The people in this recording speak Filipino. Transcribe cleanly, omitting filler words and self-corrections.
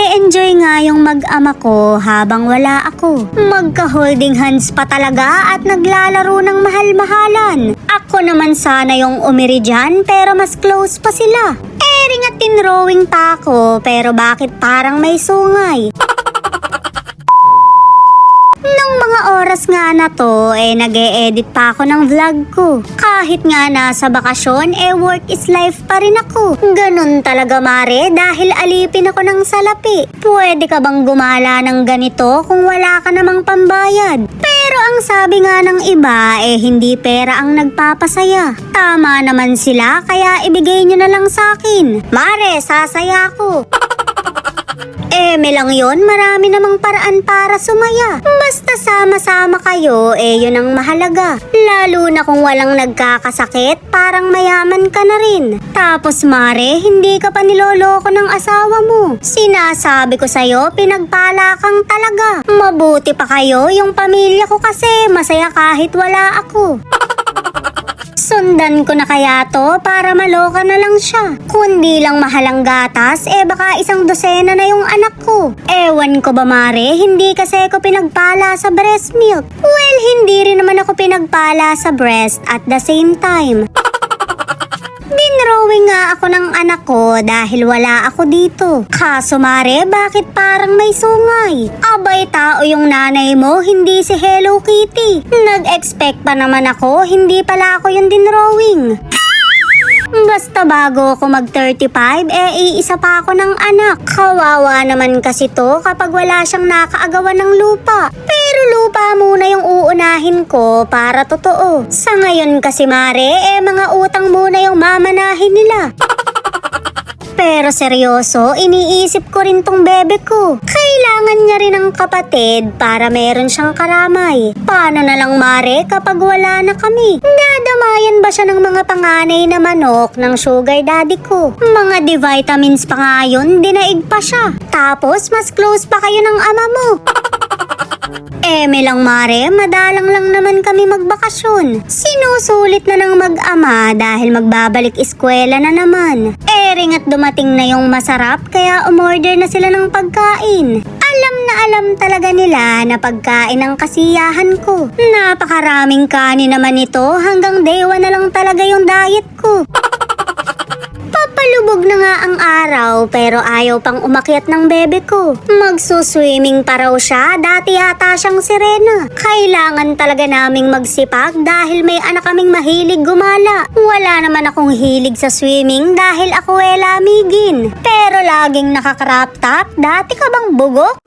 Nag-e-enjoy nga yung mag-ama ko habang wala ako. Magka-holding hands pa talaga at naglalaro ng mahal-mahalan. Ako naman sana yung umiri dyan pero mas close pa sila. Ring at tinrowing pa ako pero bakit parang may sungay? Nung mga oras nga na to, nag-e-edit pa ako ng vlog ko. Kahit nga nasa bakasyon, work is life pa rin ako. Ganun talaga mare dahil alipin ako ng salapi. Pwede ka bang gumala ng ganito kung wala ka namang pambayad? Pero ang sabi nga ng iba, hindi pera ang nagpapasaya. Tama naman sila, kaya ibigay nyo na lang sa akin. Mare, sasaya ako. May lang yun, marami namang paraan para sumaya. Basta sama-sama kayo, yun ang mahalaga. Lalo na kung walang nagkakasakit, parang mayaman ka na rin. Tapos mare, hindi ka pa niloloko ng asawa mo. Sinasabi ko sa'yo, pinagpala kang talaga. Mabuti pa kayo, yung pamilya ko kasi masaya kahit wala ako. Sundan ko na kaya to para maloka na lang siya. Kundi lang mahalang gatas, baka 1 dosena na yung anak ko. Ewan ko ba mare, hindi kasi ako pinagpala sa breast milk. Well, hindi rin naman ako pinagpala sa breast at the same time. Dinrowing nga ako ng anak ko dahil wala ako dito. Kaso mare, bakit parang may sungay? Abay, tao yung nanay mo, hindi si Hello Kitty. Nag-expect pa naman ako, hindi pala ako yung dinrowing. Basta bago ako mag-35, iisa pa ako ng anak. Kawawa naman kasi to kapag wala siyang nakaagawan ng lupa. Pero lupa muna yung uunahin ko para totoo. Sa ngayon kasi mare, mga utang muna yung mamanahin nila. Pero seryoso, iniisip ko rin tong bebe ko. Kailangan niya rin ng kapatid para meron siyang karamay. Paano na lang mare kapag wala na kami? Dadamayan ba siya ng mga panganay na manok ng sugar daddy ko? Mga D-vitamins pa nga yun, dinaig pa siya. Tapos mas close pa kayo ng ama mo. May lang mare, madalang lang naman kami magbakasyon. Sinusulit na ng mag-ama dahil magbabalik eskwela na naman. Ring at dumating na yung masarap kaya umorder na sila ng pagkain. Alam na alam talaga nila na pagkain ang kasiyahan ko. Napakaraming kanin naman ito, hanggang day 1 na lang talaga yung diet ko. Papalubog na nga ang araw pero ayaw pang umakyat ng bebe ko. Magsuswimming pa raw siya, dati yata siyang sirena. Kailangan talaga naming magsipag dahil may anak kaming mahilig gumala. Wala naman akong hilig sa swimming dahil ako lamigin. Pero laging nakakrop top, dati ka bang bugok?